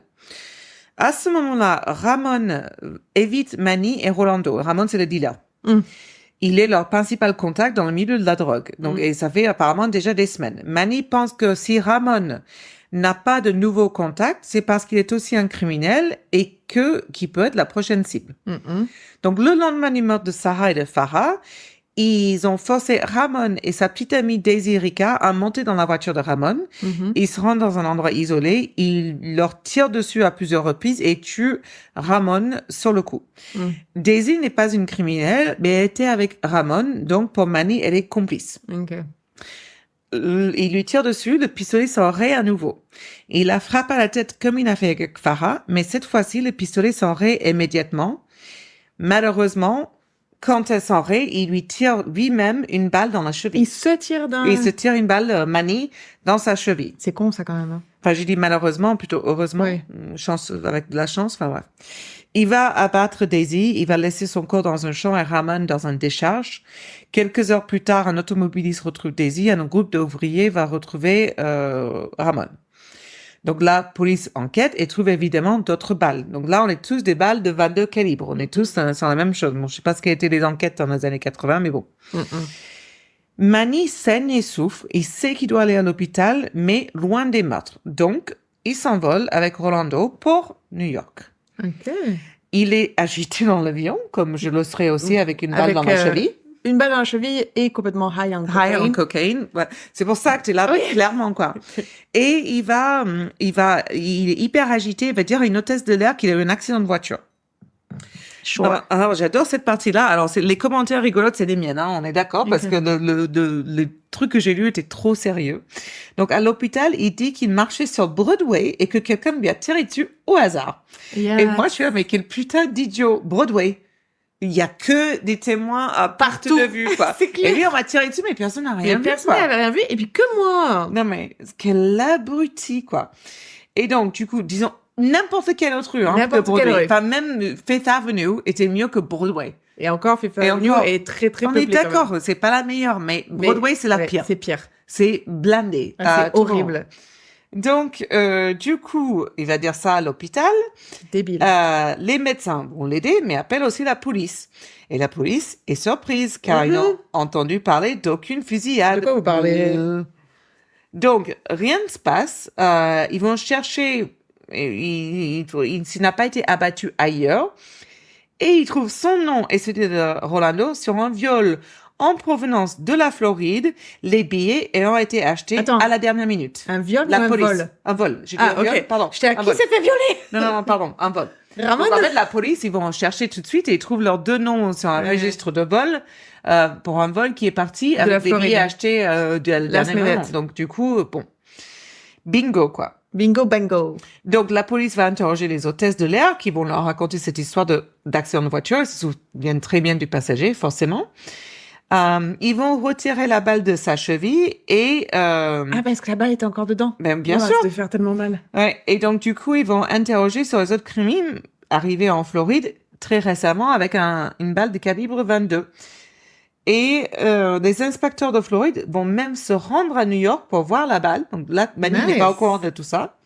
À ce moment-là, Ramon évite Manny et Rolando. Ramon, c'est le dealer. Il est leur principal contact dans le milieu de la drogue. Donc, et ça fait apparemment déjà des semaines. Manny pense que si Ramon n'a pas de nouveaux contacts, c'est parce qu'il est aussi un criminel et qu'il peut être la prochaine cible. Donc, le lendemain du meurtre de Sarah et de Farah, ils ont forcé Ramon et sa petite amie Daisy Rica à monter dans la voiture de Ramon. Ils se rendent dans un endroit isolé. Ils leur tirent dessus à plusieurs reprises et tuent Ramon sur le coup. Daisy n'est pas une criminelle, mais elle était avec Ramon. Donc, pour Manny, elle est complice. Il lui tire dessus, le pistolet s'enraye à nouveau. Il la frappe à la tête comme il a fait avec Farah, mais cette fois-ci, le pistolet s'enraye immédiatement. Malheureusement, quand elle s'enraye, il lui tire lui-même une balle dans la cheville. Il se tire une balle, Manny, dans sa cheville. C'est con, ça, quand même. Enfin, j'ai dit malheureusement, plutôt heureusement. Oui. Chance, avec de la chance, enfin bref. Il va abattre Daisy, il va laisser son corps dans un champ et Ramon dans une décharge. Quelques heures plus tard, un automobiliste retrouve Daisy, un groupe d'ouvriers va retrouver Ramon. Donc la police enquête et trouve évidemment d'autres balles. Donc là, on est tous des balles de 22 calibres. On est tous sur la même chose. Bon, je sais pas ce qu'étaient les enquêtes dans les années 80, mais bon. Manny saigne et souffre. Il sait qu'il doit aller à l'hôpital, mais loin des meurtres. Donc, il s'envole avec Rolando pour New York. Il est agité dans l'avion, comme je le serais aussi avec une balle dans la cheville. Une balle dans la cheville et complètement high en cocaine. Ouais. C'est pour ça que t'es là, clairement, quoi. Et il est hyper agité. Il va dire à une hôtesse de l'air qu'il a eu un accident de voiture. Alors, j'adore cette partie-là. Alors, les commentaires rigolotes, c'est des miennes, hein, on est d'accord, parce que le truc que j'ai lu était trop sérieux. Donc, à l'hôpital, il dit qu'il marchait sur Broadway et que quelqu'un lui a tiré dessus au hasard. Et moi, je suis là, mais quel putain d'idiot, Broadway. Il y a que des témoins à partout de vue, quoi. C'est clair. Et lui, on m'a tiré dessus, mais personne n'a rien vu. Personne n'avait rien vu, et puis que moi. Non, mais quel abruti, quoi. Et donc, du coup, disons, n'importe quelle autre rue, hein, n'importe quelle rue. Enfin, même Fifth Avenue était mieux que Broadway. Et encore, Fifth Avenue est très, très peuplée. On est d'accord, c'est pas la meilleure, mais Broadway, c'est la pire. C'est pire. C'est blindé. C'est horrible. Donc, du coup, il va dire ça à l'hôpital. Débile. Les médecins vont l'aider, mais appellent aussi la police. Et la police est surprise, car ils n'ont entendu parler d'aucune fusillade. De quoi vous parlez? Donc, rien ne se passe. Ils vont chercher, il n'a pas été abattu ailleurs. Et ils trouvent son nom et celui de Rolando sur un viol en provenance de la Floride, les billets ayant été achetés à la dernière minute. Un viol ou un vol? Un vol. J'ai dit un viol, pardon. Qui s'est fait violer? Non, pardon, un vol. Ramon? Donc, en fait, la police, ils vont en chercher tout de suite et ils trouvent leurs deux noms sur un registre de vol pour un vol qui est parti avec des billets achetés de la dernière minute. Donc, du coup, bon. Bingo, quoi. Bingo, bango. Donc, la police va interroger les hôtesses de l'air qui vont leur raconter cette histoire d'accident de voiture. Ils se souviennent très bien du passager, forcément. Ils vont retirer la balle de sa cheville et... parce que la balle était encore dedans. Ben, bien sûr. Ça devait faire tellement mal. Ouais. Et donc, du coup, ils vont interroger sur les autres crimes arrivés en Floride très récemment avec une balle de calibre 22. Et les inspecteurs de Floride vont même se rendre à New York pour voir la balle. Donc là, Manny n'est pas au courant de tout ça.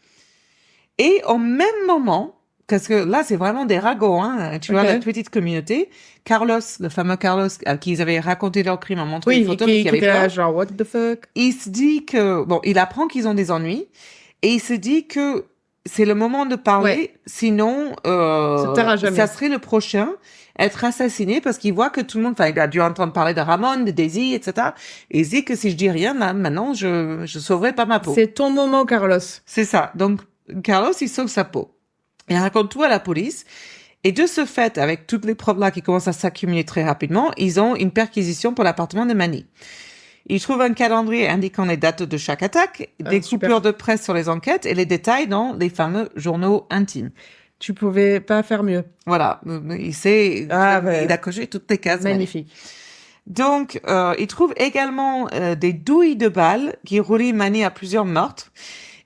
Et au même moment... Parce que là, c'est vraiment des ragots, hein. Tu vois, la petite communauté. Carlos, le fameux Carlos, à qui ils avaient raconté leur crime en montrant une photo. Qui était là, genre, what the fuck? Il se dit que, il apprend qu'ils ont des ennuis. Et il se dit que c'est le moment de parler. Ouais. Sinon, Se taira jamais. ça serait le prochain à être assassiné parce qu'il voit que tout le monde, enfin, il a dû entendre parler de Ramon, de Daisy, etc. Et il se dit que si je dis rien, là, maintenant, je sauverai pas ma peau. C'est ton moment, Carlos. C'est ça. Donc, Carlos, il sauve sa peau. Il raconte tout à la police. Et de ce fait, avec toutes les preuves là qui commencent à s'accumuler très rapidement, ils ont une perquisition pour l'appartement de Manny. Ils trouvent un calendrier indiquant les dates de chaque attaque, des super. coupures de presse sur les enquêtes et les détails dans les fameux journaux intimes. Tu pouvais pas faire mieux. Voilà. Il sait, ouais. il a coché toutes les cases. Magnifique. Donc, ils trouvent également des douilles de balles qui relient Manny à plusieurs meurtres.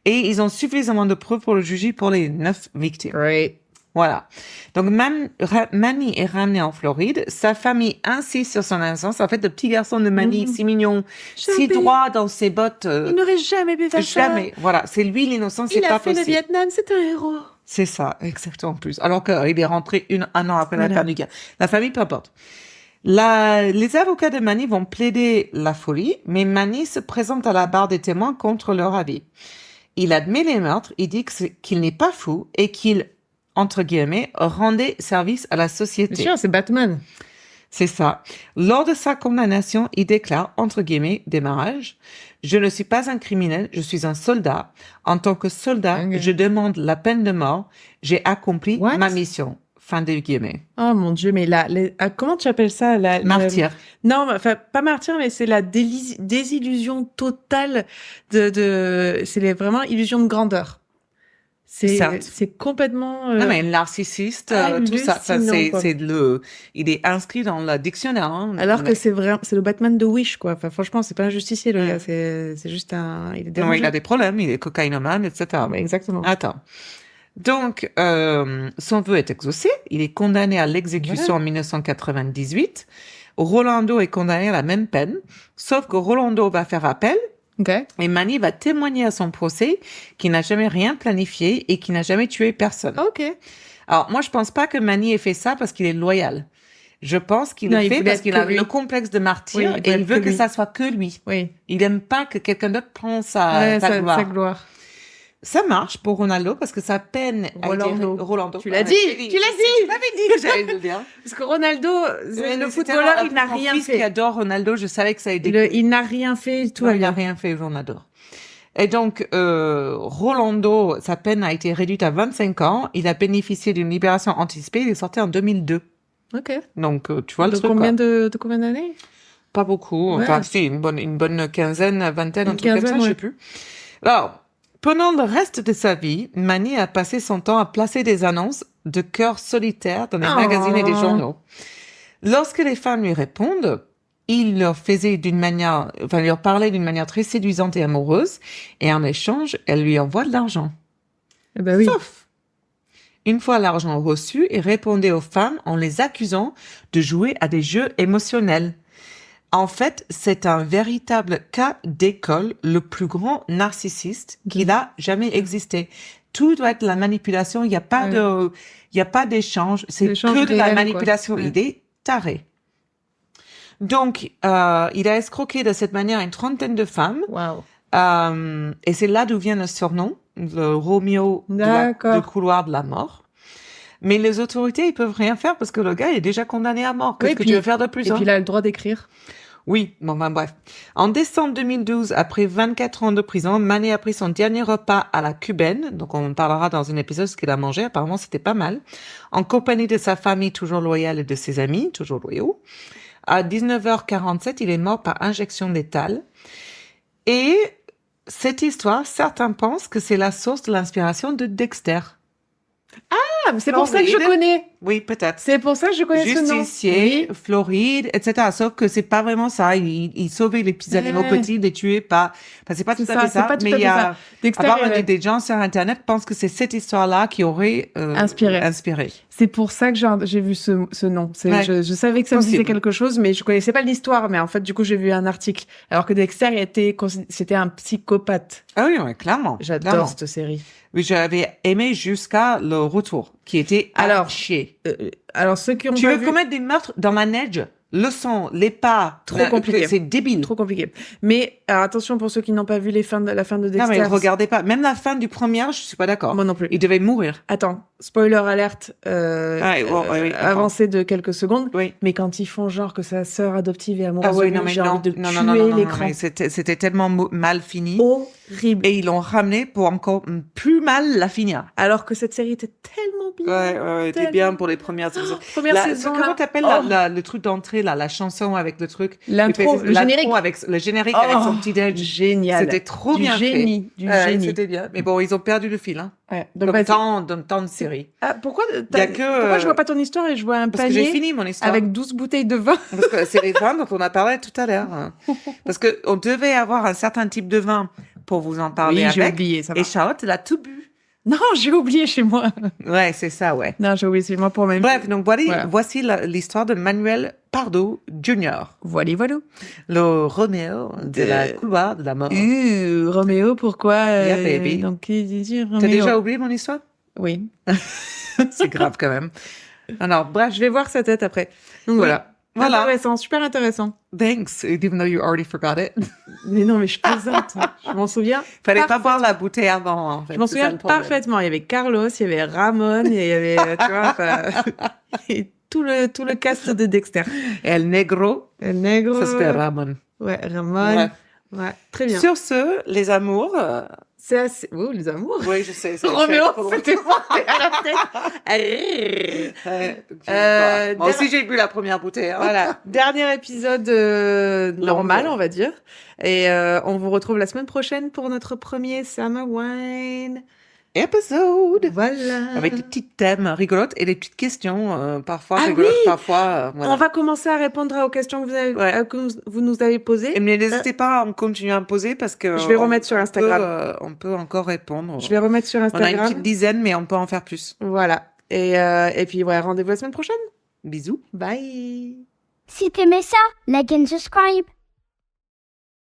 Et ils ont suffisamment de preuves pour le juger pour les 9 victimes. Great. Voilà. Donc, Manny est ramené en Floride. Sa famille insiste sur son innocence. En fait, le petit garçon de Manny, si mignon, si droit dans ses bottes. Il n'aurait jamais pu faire ça. Jamais. Voilà. C'est lui l'innocent, c'est pas possible. Il a fait le Vietnam, c'est un héros. C'est ça, exactement en plus. Alors qu'il est rentré un an après la fin du gars. La famille, peu importe. Les avocats de Manny vont plaider la folie, mais Manny se présente à la barre des témoins contre leur avis. Il admet les meurtres, il dit qu'il n'est pas fou et qu'il, entre guillemets, rendait service à la société. Bien sûr, c'est Batman. C'est ça. Lors de sa condamnation, il déclare, entre guillemets, démarrage, « Je ne suis pas un criminel, je suis un soldat. En tant que soldat, je demande la peine de mort. J'ai accompli ma mission. » Fin des guillemets. Oh mon Dieu, mais là, comment tu appelles ça? Martyr. Non, enfin, pas martyr, mais c'est la désillusion totale c'est vraiment illusion de grandeur. C'est complètement... Non, mais narcissiste, tout ça. Il est inscrit dans le dictionnaire. Hein. Alors que c'est le Batman de Wish, quoi. Enfin, franchement, c'est pas un justicier, le gars. C'est juste il est dérangé. Non, il a des problèmes, il est cocaïnomane, etc. Ouais, exactement. Attends. Donc, son vœu est exaucé. Il est condamné à l'exécution en 1998. Rolando est condamné à la même peine, sauf que Rolando va faire appel. Okay. Et Manny va témoigner à son procès qu'il n'a jamais rien planifié et qu'il n'a jamais tué personne. Ok. Alors, moi, je pense pas que Manny ait fait ça parce qu'il est loyal. Je pense qu'il le fait parce qu'il a le complexe de martyr et il veut que ça soit que lui. Oui. Il aime pas que quelqu'un d'autre prenne sa gloire. Ça marche pour Ronaldo parce que sa peine Rolando. Tu l'as dit. Tu l'avais dit que j'allais le dire. Parce que Ronaldo, le footballeur, il n'a rien fait. Mon fils qui adore Ronaldo, je savais que ça allait être... Il n'a rien fait, tout il n'a rien fait, Ronaldo. Et donc, Rolando, sa peine a été réduite à 25 ans. Il a bénéficié d'une libération anticipée. Il est sorti en 2002. Ok. Donc, tu vois le truc, de combien d'années? Pas beaucoup. Ouais. Enfin, si, une bonne quinzaine, vingtaine, un truc comme ça, je sais plus. Alors, pendant le reste de sa vie, Manny a passé son temps à placer des annonces de cœurs solitaires dans les magazines et les journaux. Lorsque les femmes lui répondent, il leur parlait d'une manière très séduisante et amoureuse, et en échange, elle lui envoie de l'argent. Eh ben oui. Sauf, une fois l'argent reçu, il répondait aux femmes en les accusant de jouer à des jeux émotionnels. En fait, c'est un véritable cas d'école, le plus grand narcissiste qu'il a jamais existé. Tout doit être la manipulation. Il n'y a pas d'échange. C'est que de la manipulation. Il est taré. Donc, il a escroqué de cette manière une 30aine de femmes. Wow. Et c'est là d'où vient le surnom, le Roméo du couloir de la mort. Mais les autorités, ils peuvent rien faire parce que le gars est déjà condamné à mort. Qu'est-ce que tu veux faire de plus? Et puis il a le droit d'écrire. Oui, bref. En décembre 2012, après 24 ans de prison, Manny a pris son dernier repas à la cubaine. Donc, on en parlera dans un épisode ce qu'il a mangé. Apparemment, c'était pas mal. En compagnie de sa famille, toujours loyale, et de ses amis, toujours loyaux. À 19h47, il est mort par injection létale. Et cette histoire, certains pensent que c'est la source de l'inspiration de Dexter. Ah, c'est pour ça que je connais. Oui, peut-être. C'est pour ça que je connais ce nom. Justicier, Floride, etc. Sauf que c'est pas vraiment ça. Il sauvait les petits animaux petits, les tuait pas. Enfin, c'est pas tout à fait ça. Mais il y a, des gens sur Internet pensent que c'est cette histoire-là qui aurait inspiré. C'est pour ça que j'ai vu ce nom. Je savais que ça me disait quelque chose, mais je connaissais pas l'histoire. Mais en fait, du coup, j'ai vu un article. Alors que Dexter c'était un psychopathe. Ah oui, clairement. J'adore cette série. Oui, j'avais aimé jusqu'à le retour, qui était chier. Alors, ceux qui ont Tu veux commettre des meurtres dans la neige? le son, les pas. Trop compliqué. C'est débile. Trop compliqué. Mais alors, attention pour ceux qui n'ont pas vu la fin de Non, Dexter. mais regardez pas. Même la fin du premier, je suis pas d'accord. Moi non plus. Il devait mourir. Attends, spoiler alerte Oui, avancé de quelques secondes. Oui. Mais quand ils font genre que sa sœur adoptive est amoureuse Ah oui, de non, lui, mais j'ai non, envie de non, tuer non, non, non, l'écran. mais c'était tellement mal fini. Horrible. Et ils l'ont ramené pour encore plus mal la finir. Alors que cette série était tellement bien. Ouais, était tellement bien pour les premières saisons. Première La- saison. Comment là. t'appelles Oh. le truc d'entrée, là, la chanson avec le truc? L'intro, le L'intro générique. avec le générique avec son petit déj. Génial. C'était trop Du bien génie, fait. du Ouais, génie. C'était bien. Mais bon, ils ont perdu le fil, hein. Ouais. Donc, Comme vas-y. tant de séries. Ah, pourquoi Y a que, pourquoi je vois pas ton histoire et je vois un Parce que j'ai panier fini mon histoire. avec 12 bouteilles de vin? Parce que c'est les vins dont on a parlé tout à l'heure. Parce que on devait avoir un certain type de vin pour vous en parler Oui, j'ai avec. oublié, ça va. Et Charlotte, elle a tout bu. Non, j'ai oublié chez moi. Ouais, c'est ça, ouais. Non, j'ai oublié chez moi pour même. Bref, donc Voilà. voici l'histoire de Manuel Pardo Jr., Voilà. le Roméo de la couloir de la mort. Roméo, pourquoi Yeah, baby. Donc, qui dit Roméo? T'as déjà oublié mon histoire? Oui. C'est grave quand même. Alors, bref, Je vais voir sa tête après. Donc voilà. Voilà. Intéressant, super intéressant. Thanks, even though you already forgot it. Mais non, mais je plaisante. Je m'en souviens. Fallait pas boire la bouteille avant, en fait. Je m'en C'est ça, souviens le problème. parfaitement. Il y avait Carlos, il y avait Ramon, et il y avait, tu vois, enfin, et tout le cast de Dexter. El Negro, El Negro. ça c'était Ramon. Ouais, Ramon. Ouais. Ouais, très bien. Sur ce, les amours. C'est assez. Oh, les amours. Oui, je sais. Roméo, c'était monté à la tête. Moi aussi, j'ai bu la première bouteille. Hein. Voilà, dernier épisode normal, on va dire. Et on vous retrouve la semaine prochaine pour notre premier Summer Wine. Épisode. Voilà. Avec des petits thèmes rigolotes et des petites questions, parfois Ah rigolotes, oui parfois. Voilà. On va commencer à répondre aux questions que vous nous avez posées. Mais n'hésitez pas à me continuer à me poser parce que. Je vais remettre sur Instagram. On peut encore répondre. Je vais remettre sur On a Instagram. une petite dizaine, mais on peut en faire plus. Voilà. Et puis, ouais, rendez-vous la semaine prochaine. Bisous. Bye. Si t'aimais ça, like and subscribe.